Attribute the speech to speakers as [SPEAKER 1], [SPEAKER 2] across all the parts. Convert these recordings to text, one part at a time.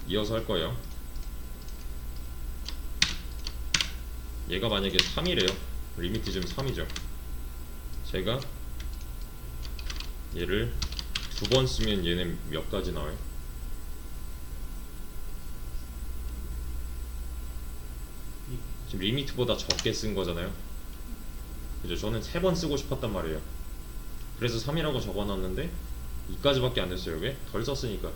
[SPEAKER 1] 이어서 할 거예요. 얘가 만약에 3이래요. 리미트 지금 3이죠. 제가 얘를 두 번 쓰면 얘는 몇 가지 나와요? 지금 리미트보다 적게 쓴 거잖아요. 그죠? 저는 3번 쓰고 싶었단 말이에요. 그래서 3이라고 적어놨는데 2까지밖에 안 됐어요. 왜? 덜 썼으니까.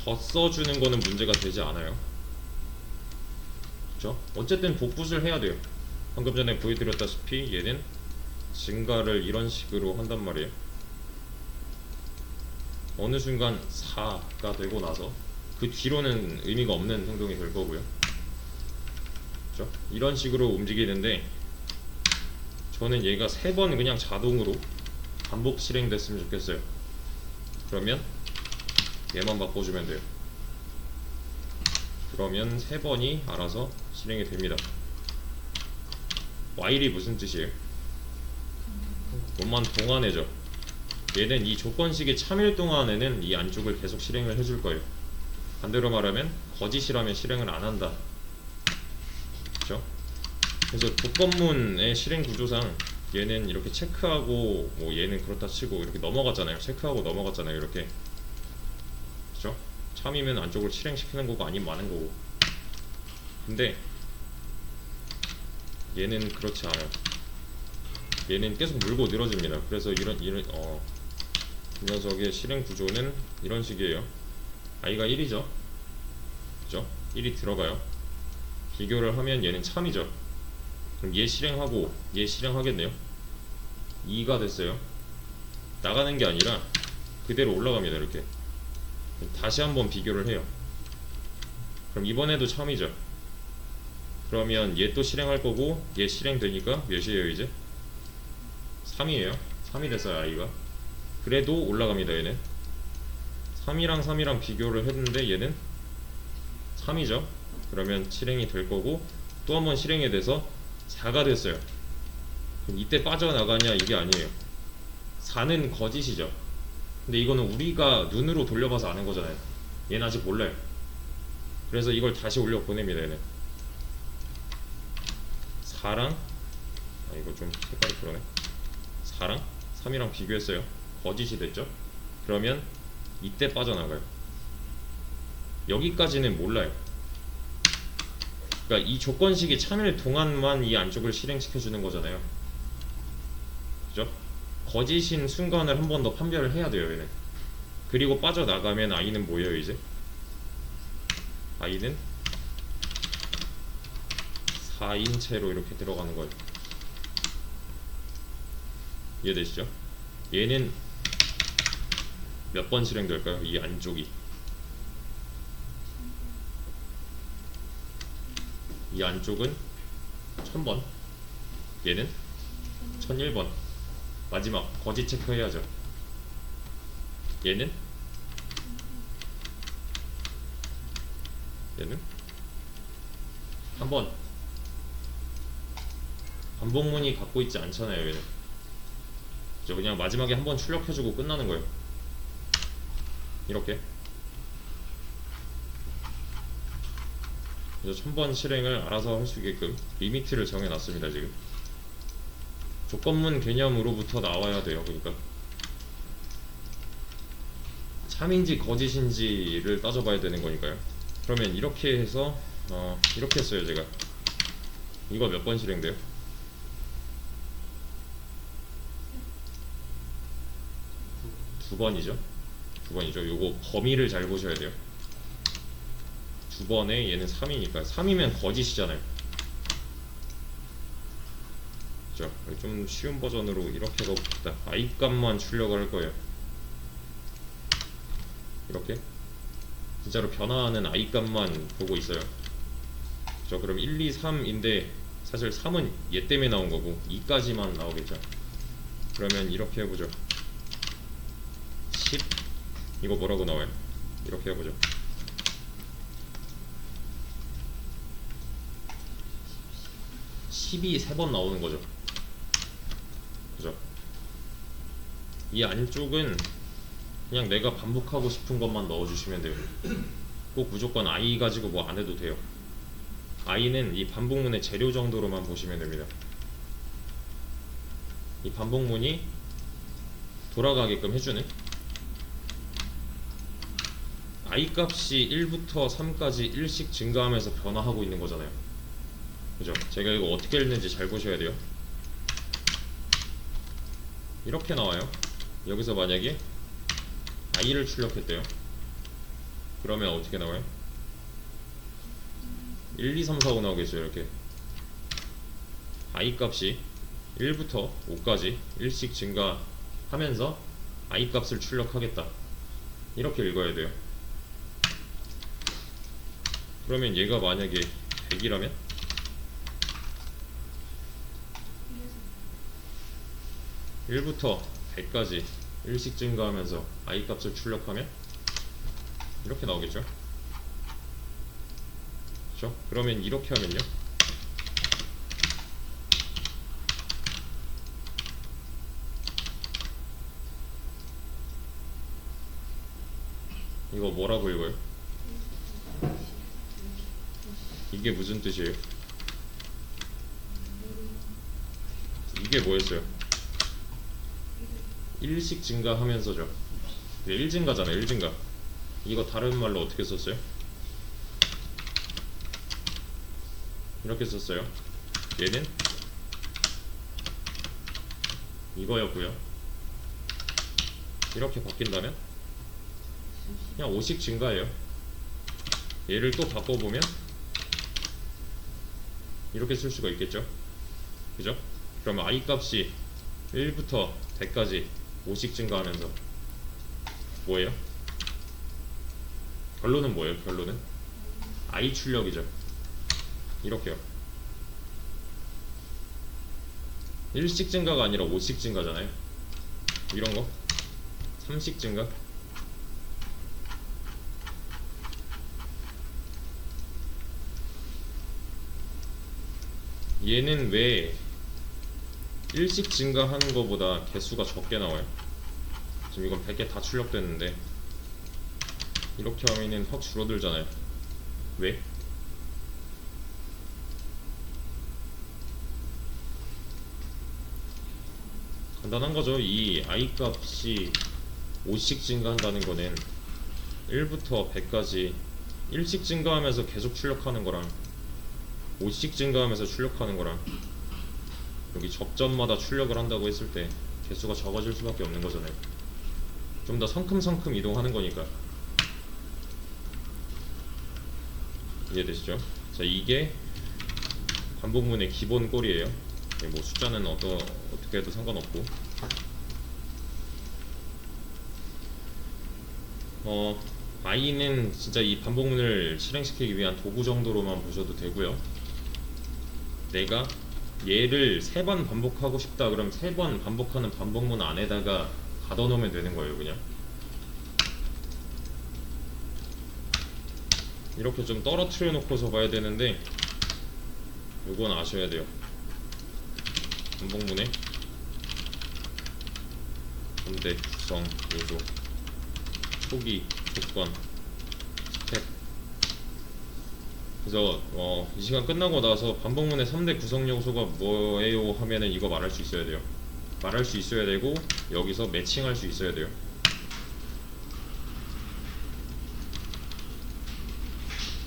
[SPEAKER 1] 더 써주는 거는 문제가 되지 않아요. 그죠? 어쨌든 복붙을 해야 돼요. 방금 전에 보여드렸다시피 얘는 증가를 이런 식으로 한단 말이에요. 어느 순간 4가 되고 나서 그 뒤로는 의미가 없는 행동이 될 거고요. 그죠? 이런 식으로 움직이는데 저는 얘가 3번 그냥 자동으로 반복 실행됐으면 좋겠어요. 그러면 얘만 바꿔주면 돼요. 그러면 3번이 알아서 실행이 됩니다. while이 무슨 뜻이에요? 뭐만 동안해죠. 얘는 이 조건식이 참일 동안에는 이 안쪽을 계속 실행을 해줄 거예요. 반대로 말하면 거짓이라면 실행을 안 한다. 그렇죠? 그래서 조건문의 실행 구조상 얘는 이렇게 체크하고 뭐 얘는 그렇다 치고 이렇게 넘어갔잖아요. 체크하고 넘어갔잖아요. 이렇게. 그렇죠? 참이면 안쪽을 실행시키는 거고 아니면 마는 거고. 근데 얘는 그렇지 않아요. 얘는 계속 물고 늘어집니다. 그래서 이 녀석의 실행 구조는 이런 식이에요. i가 1이죠. 그죠? 1이 들어가요. 비교를 하면 얘는 참이죠. 그럼 얘 실행하고 얘 실행하겠네요. 2가 됐어요. 나가는 게 아니라 그대로 올라갑니다. 이렇게. 다시 한번 비교를 해요. 그럼 이번에도 참이죠. 그러면 얘 또 실행할 거고 얘 실행되니까 몇이에요 이제? 3이에요. 3이 됐어요 i가. 그래도 올라갑니다. 얘는 3이랑 3이랑 비교를 했는데 얘는 3이죠. 그러면 실행이 될 거고 또 한 번 실행이 돼서 4가 됐어요. 그럼 이때 빠져나가냐 이게 아니에요. 4는 거짓이죠. 근데 이거는 우리가 눈으로 돌려봐서 아는 거잖아요. 얘는 아직 몰라요. 그래서 이걸 다시 올려 보냅니다. 얘는 4랑 이거 좀 색깔이 그러네. 4랑 3이랑 비교했어요. 거짓이 됐죠. 그러면 이때 빠져나가요. 여기까지는 몰라요. 그러니까 이 조건식이 참일 동안만 이 안쪽을 실행시켜주는 거잖아요. 그죠? 거짓인 순간을 한 번 더 판별을 해야 돼요. 얘는. 그리고 빠져나가면 i는 뭐예요 이제? i는 4인 채로 이렇게 들어가는 거예요. 이해되시죠? 얘는 몇 번 실행될까요? 이 안쪽이. 이 안쪽은 1000번. 얘는 1001번. 마지막 거짓 체크해야죠. 얘는 한 번. 반복문이 갖고 있지 않잖아요. 얘는. 그죠? 그냥 마지막에 한 번 출력해주고 끝나는 거예요. 이렇게. 그래서 1000번 실행을 알아서 할 수 있게끔 리미트를 정해놨습니다. 지금 조건문 개념으로부터 나와야 돼요. 그러니까 참인지 거짓인지를 따져봐야 되는 거니까요. 그러면 이렇게 해서 이렇게 했어요. 제가 이거 몇 번 실행돼요? 2번이죠. 2번이죠. 요거 범위를 잘 보셔야 돼요. 2번에 얘는 3이니까 3이면 거짓이잖아요. 그죠? 좀 쉬운 버전으로 이렇게 해봅시다. i 값만 출력을 할 거예요. 이렇게 진짜로 변화하는 i 값만 보고 있어요. 그죠? 그럼 1, 2, 3인데 사실 3은 얘 때문에 나온 거고 2까지만 나오겠죠. 그러면 이렇게 해보죠. 10 이거 뭐라고 나와요? 이렇게 해보죠. 10이 3번 나오는 거죠. 그죠? 이 안쪽은 그냥 내가 반복하고 싶은 것만 넣어주시면 돼요. 꼭 무조건 i 가지고 뭐 안 해도 돼요. i는 이 반복문의 재료 정도로만 보시면 됩니다. 이 반복문이 돌아가게끔 해주는 i 값이 1부터 3까지 1씩 증가하면서 변화하고 있는 거잖아요. 그죠? 제가 이거 어떻게 읽는지 잘 보셔야 돼요. 이렇게 나와요. 여기서 만약에 i를 출력했대요. 그러면 어떻게 나와요? 1, 2, 3, 4, 5 나오겠죠. 이렇게 i 값이 1부터 5까지 1씩 증가하면서 i 값을 출력하겠다. 이렇게 읽어야 돼요. 그러면 얘가 만약에 100이라면 1부터 100까지 1씩 증가하면서 i 값을 출력하면 이렇게 나오겠죠. 그렇죠? 그러면 이렇게 하면요, 이거 뭐라고 읽어요? 이게 무슨 뜻이에요? 이게 뭐였어요? 1씩 증가하면서죠. 1증가잖아요. 1증가. 이거 다른 말로 어떻게 썼어요? 이렇게 썼어요. 얘는 이거였고요. 이렇게 바뀐다면 그냥 5씩 증가해요. 얘를 또 바꿔보면 이렇게 쓸 수가 있겠죠. 그죠? 그러면 i 값이 1부터 100까지 5씩 증가하면서 뭐예요? 결론은 뭐예요? 결론은 i 출력이죠. 이렇게요. 1씩 증가가 아니라 5씩 증가잖아요. 이런 거 3씩 증가. 얘는 왜 1씩 증가하는 것보다 개수가 적게 나와요? 지금 이건 100개 다 출력됐는데 이렇게 하면은 확 줄어들잖아요. 왜? 간단한 거죠. 이 i 값이 5씩 증가한다는 거는 1부터 100까지 1씩 증가하면서 계속 출력하는 거랑 5씩 증가하면서 출력하는 거랑 여기 접점마다 출력을 한다고 했을 때 개수가 적어질 수밖에 없는 거잖아요. 좀 더 성큼성큼 이동하는 거니까. 이해되시죠? 자, 이게 반복문의 기본 꼴이에요. 뭐 숫자는 어떻게 해도 상관없고, i는 진짜 이 반복문을 실행시키기 위한 도구 정도로만 보셔도 되고요. 내가 얘를 3번 반복하고 싶다 그럼 3번 반복하는 반복문 안에다가 가둬 놓으면 되는 거예요. 그냥 이렇게 좀 떨어뜨려 놓고서 봐야 되는데 요건 아셔야 돼요. 반복문의 전대, 구성, 요소, 초기, 조건, 스텝. 그래서 이 시간 끝나고 나서 반복문의 3대 구성 요소가 뭐예요 하면은 이거 말할 수 있어야 돼요. 말할 수 있어야 되고 여기서 매칭할 수 있어야 돼요.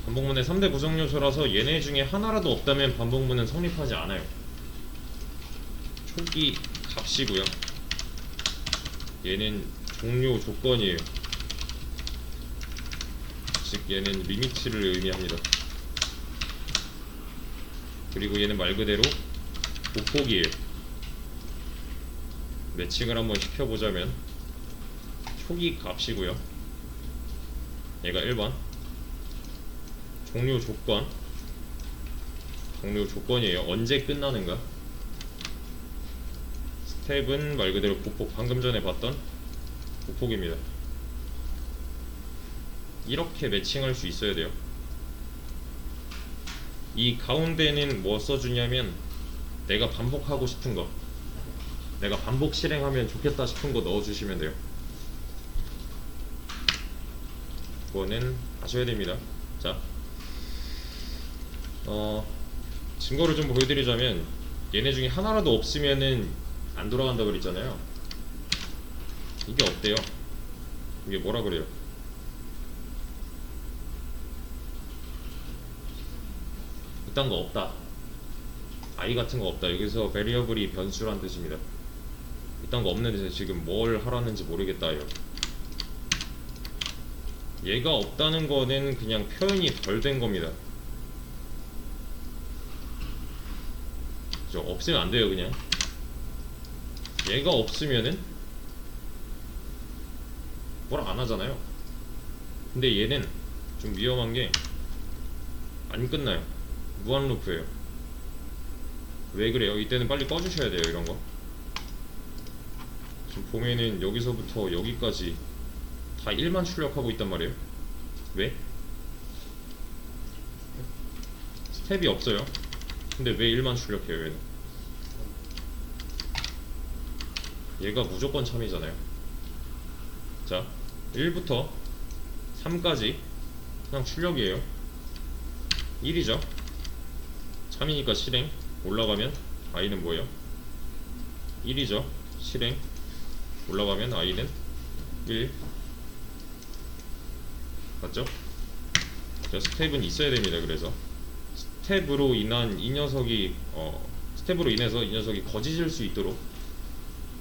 [SPEAKER 1] 반복문의 3대 구성 요소라서 얘네 중에 하나라도 없다면 반복문은 성립하지 않아요. 초기 값이고요. 얘는 종료 조건이에요. 즉 얘는 리미트를 의미합니다. 그리고 얘는 말 그대로 보폭이에요. 매칭을 한번 시켜보자면 초기 값이고요. 얘가 1번 종료 조건, 종료 조건이에요. 언제 끝나는가. 스텝은 말 그대로 보폭, 방금 전에 봤던 보폭입니다. 이렇게 매칭할 수 있어야 돼요. 이 가운데는 뭐 써주냐면 내가 반복하고 싶은 거, 내가 반복 실행하면 좋겠다 싶은 거 넣어주시면 돼요. 그거는 아셔야 됩니다. 자, 증거를 좀 보여드리자면 얘네 중에 하나라도 없으면은 안 돌아간다 그랬잖아요. 이게 없대요. 이게 뭐라 그래요? 이딴 거 없다. I 같은 거 없다. 여기서 variable이 변수란 뜻입니다. 이딴 거 없는데 지금 뭘 하라는지 모르겠다요. 얘가 없다는 거는 그냥 표현이 덜 된 겁니다. 그죠? 없으면 안 돼요. 그냥 얘가 없으면은 뭘 안 하잖아요. 근데 얘는 좀 위험한 게 안 끝나요. 무한 루프예요. 왜 그래요? 이때는 빨리 꺼주셔야 돼요. 이런 거 지금 보면은 여기서부터 여기까지 다 1만 출력하고 있단 말이에요. 왜? 스텝이 없어요. 근데 왜 1만 출력해요? 얘는 얘가 무조건 참이잖아요. 자, 1부터 3까지 그냥 출력이에요. 1이죠. 참이니까 실행. 올라가면 i는 뭐예요? 1이죠. 실행. 올라가면 i는 1. 맞죠? 자, 스텝은 있어야 됩니다. 그래서 스텝으로 인한 이 녀석이 스텝으로 인해서 이 녀석이 거짓일 수 있도록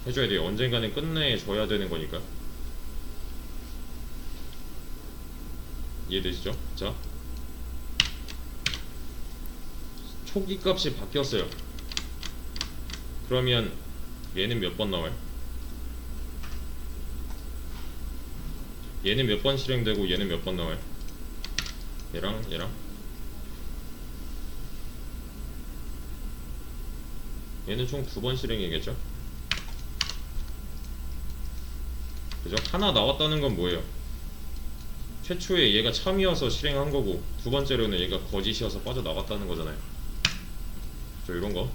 [SPEAKER 1] 해줘야 돼요. 언젠가는 끝내줘야 되는 거니까. 이해되시죠? 자, 초기 값이 바뀌었어요. 그러면 얘는 몇 번 나와요? 얘는 몇 번 실행되고 얘는 몇 번 나와요? 얘랑 얘랑 얘는 총 2번 실행이겠죠? 그죠? 하나 나왔다는 건 뭐예요? 최초에 얘가 참이어서 실행한 거고 두 번째로는 얘가 거짓이어서 빠져나갔다는 거잖아요. 저 이런 거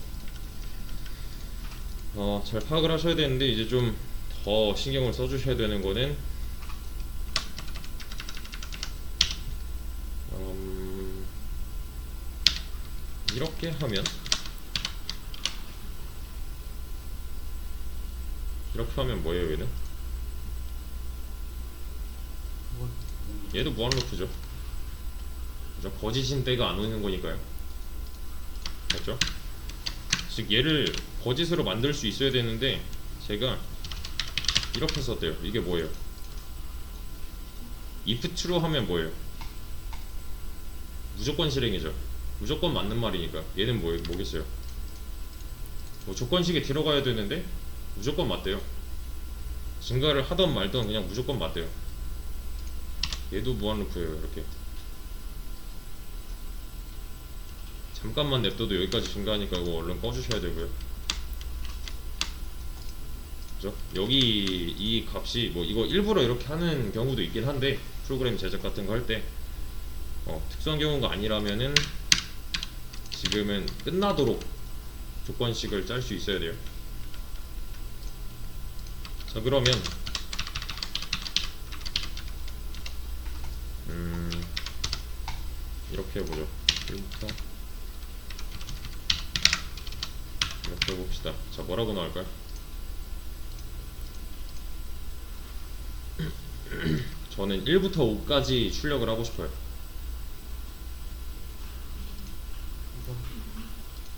[SPEAKER 1] 잘 파악을 하셔야 되는데, 이제 좀 더 신경을 써주셔야 되는 거는 이렇게 하면 뭐예요? 얘는 얘도 무한 루프죠. 그죠? 거짓인 때가 안 오는 거니까요. 맞죠? 즉 얘를 거짓으로 만들 수 있어야 되는데 제가 이렇게 썼대요. 이게 뭐예요? if true 하면 뭐예요? 무조건 실행이죠. 무조건 맞는 말이니까. 얘는 뭐겠어요? 뭐 조건식에 들어가야 되는데 무조건 맞대요. 증가를 하던 말던 그냥 무조건 맞대요. 얘도 무한 루프예요. 이렇게 잠깐만 냅둬도 여기까지 증가하니까 이거 얼른 꺼주셔야 되고요. 그죠? 여기 이 값이 뭐 이거 일부러 이렇게 하는 경우도 있긴 한데, 프로그램 제작 같은 거 할 때 특수한 경우가 아니라면은 지금은 끝나도록 조건식을 짤 수 있어야 돼요. 자, 그러면 이렇게 해보죠. 1부터 이렇게 해봅시다. 자, 뭐라고 나올까요? 저는 1부터 5까지 출력을 하고 싶어요.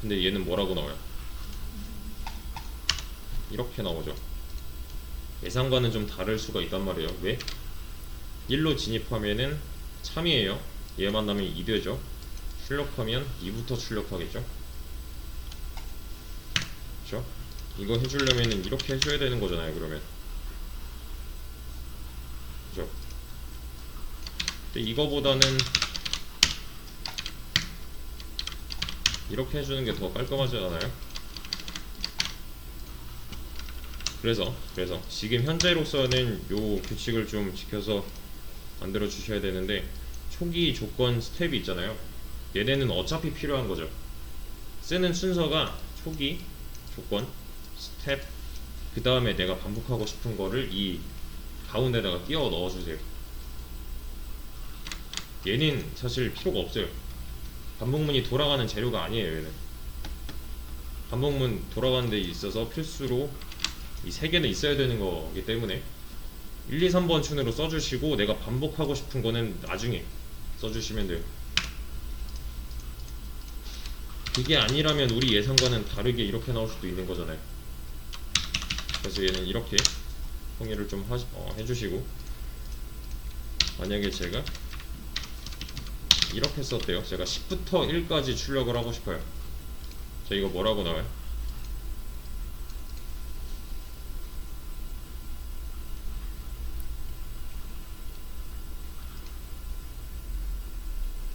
[SPEAKER 1] 근데 얘는 뭐라고 나와요? 이렇게 나오죠. 예상과는 좀 다를 수가 있단 말이에요. 왜? 1로 진입하면은 참이에요. 얘 만나면 2 되죠. 출력하면 2부터 출력하겠죠. 그쵸? 이거 해주려면은 이렇게 해줘야 되는 거잖아요. 그러면 그죠? 근데 이거보다는 이렇게 해주는 게 더 깔끔하지 않아요? 그래서 지금 현재로서는 요 규칙을 좀 지켜서 만들어 주셔야 되는데, 초기 조건 스텝이 있잖아요. 얘네는 어차피 필요한 거죠. 쓰는 순서가 초기 조건 스텝, 그 다음에 내가 반복하고 싶은 거를 이 가운데다가 끼워 넣어 주세요. 얘는 사실 필요가 없어요. 반복문이 돌아가는 재료가 아니에요. 얘는 반복문 돌아가는 데 있어서 필수로 이 세 개는 있어야 되는 거기 때문에 1, 2, 3번 춘으로 써주시고, 내가 반복하고 싶은 거는 나중에 써주시면 돼요. 그게 아니라면 우리 예상과는 다르게 이렇게 나올 수도 있는 거잖아요. 그래서 얘는 이렇게 통일을 좀 해주시고, 만약에 제가 이렇게 썼대요. 제가 10부터 1까지 출력을 하고 싶어요. 자, 이거 뭐라고 나와요?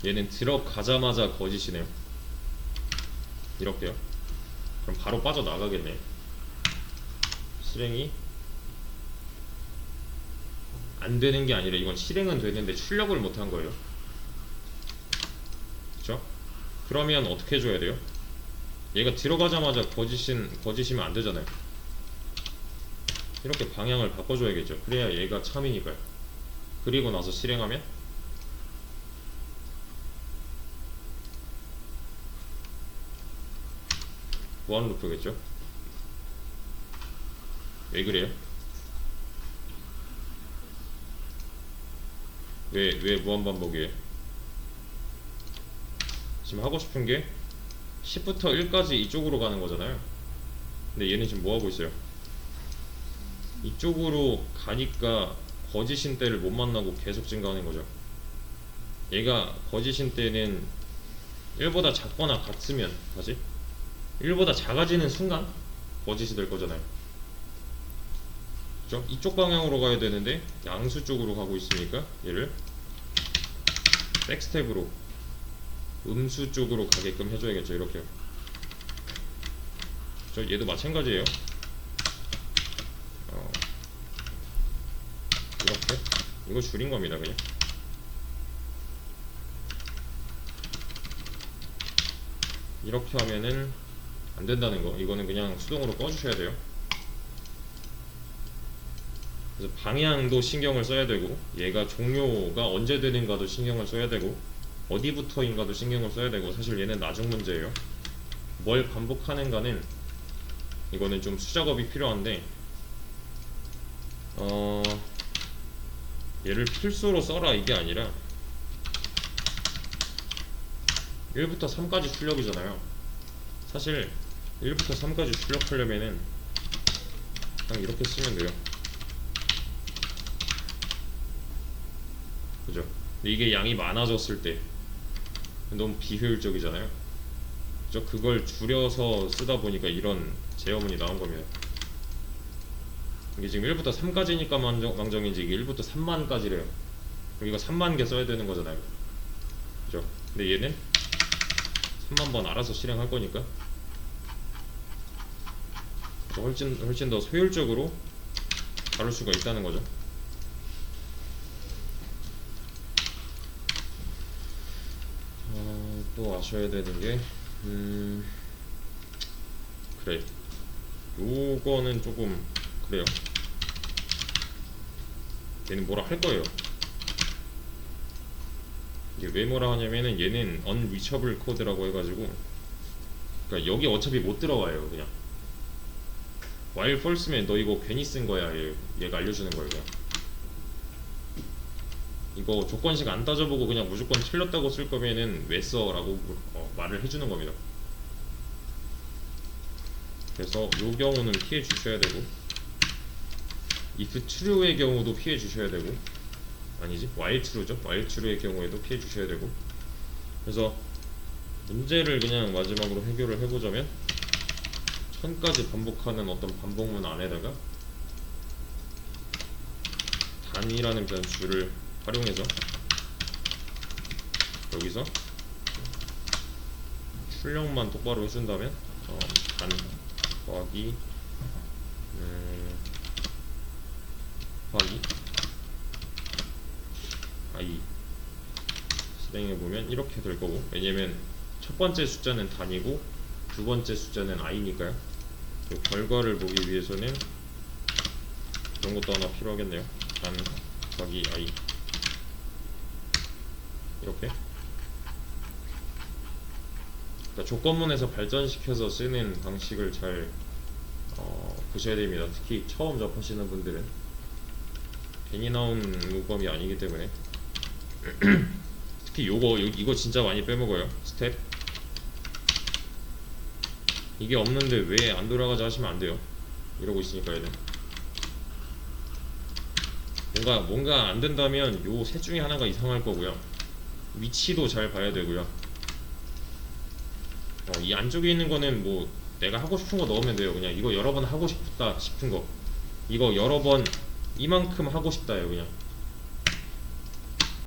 [SPEAKER 1] 얘는 들어가자마자 거짓이네요. 이렇게요. 그럼 바로 빠져나가겠네. 실행이 안 되는 게 아니라 이건 실행은 되는데 출력을 못한 거예요. 그쵸? 그러면 어떻게 해줘야 돼요? 얘가 들어가자마자 거짓이면 안 되잖아요. 이렇게 방향을 바꿔줘야겠죠. 그래야 얘가 참이니까요. 그리고 나서 실행하면 무한 루프겠죠. 왜 그래요? 왜 무한 반복이에요? 지금 하고 싶은 게 10부터 1까지 이쪽으로 가는 거잖아요. 근데 얘는 지금 뭐 하고 있어요? 이쪽으로 가니까 거짓인 때를 못 만나고 계속 증가하는 거죠. 얘가 거짓인 때는 1보다 작거나 같으면 다시 1보다 작아지는 순간 거짓이 될 거잖아요. 그죠? 이쪽 방향으로 가야 되는데 양수 쪽으로 가고 있으니까 얘를 백스텝으로 음수 쪽으로 가게끔 해줘야겠죠. 이렇게요. 얘도 마찬가지예요. 이렇게 이거 줄인 겁니다. 그냥 이렇게 하면은 안 된다는 거. 이거는 그냥 수동으로 꺼주셔야 돼요. 그래서 방향도 신경을 써야 되고, 얘가 종료가 언제 되는가도 신경을 써야 되고, 어디부터인가도 신경을 써야 되고. 사실 얘는 나중 문제예요. 뭘 반복하는가는 이거는 좀 수작업이 필요한데, 얘를 필수로 써라 이게 아니라 1부터 3까지 출력이잖아요. 사실 1부터 3까지 출력하려면은 그냥 이렇게 쓰면 돼요. 그죠? 근데 이게 양이 많아졌을 때 너무 비효율적이잖아요. 그죠? 그걸 줄여서 쓰다 보니까 이런 제어문이 나온 겁니다. 이게 지금 1부터 3까지니까 망정이지, 이게 1부터 3만까지래요. 그럼 이거 3만 개 써야 되는 거잖아요. 그죠? 근데 얘는 3만 번 알아서 실행할 거니까 훨씬 더 효율적으로 다룰 수가 있다는 거죠. 또 아셔야 되는 게 그래, 요거는 조금 그래요. 얘는 뭐라 할 거예요. 이게 왜 뭐라 하냐면은 얘는 unreachable code라고 해가지고, 그러니까 여기 어차피 못 들어가요. 그냥 while false면 너 이거 괜히 쓴 거야. 얘가 알려주는 거예요. 그냥 이거 조건식 안 따져보고 그냥 무조건 틀렸다고 쓸 거면은 왜 써? 라고 말을 해주는 겁니다. 그래서 요 경우는 피해 주셔야 되고, if true의 경우도 피해 주셔야 되고, 아니지, while true죠. while true의 경우에도 피해 주셔야 되고. 그래서 문제를 그냥 마지막으로 해결을 해보자면 1000까지 반복하는 어떤 반복문 안에다가 단이라는 변수를 활용해서 여기서 출력만 똑바로 해준다면 단 더하기 i 실행해보면 이렇게 될 거고, 왜냐면 첫 번째 숫자는 단이고 두 번째 숫자는 i니까요. 그 결과를 보기 위해서는 그런 것도 하나 필요하겠네요. 단 더하기 i 이렇게. 그러니까 조건문에서 발전시켜서 쓰는 방식을 잘 보셔야 됩니다. 특히 처음 접하시는 분들은 괜히 나온 문법이 아니기 때문에. 특히 이거 진짜 많이 빼먹어요. 스텝. 이게 없는데 왜 안 돌아가자 하시면 안 돼요. 이러고 있으니까 얘는 뭔가 안 된다면 요 셋 중에 하나가 이상할 거고요. 위치도 잘 봐야 되고요. 이 안쪽에 있는 거는 뭐 내가 하고 싶은 거 넣으면 돼요. 그냥 이거 여러 번 하고 싶다 싶은 거, 이거 여러 번 이만큼 하고 싶다요. 그냥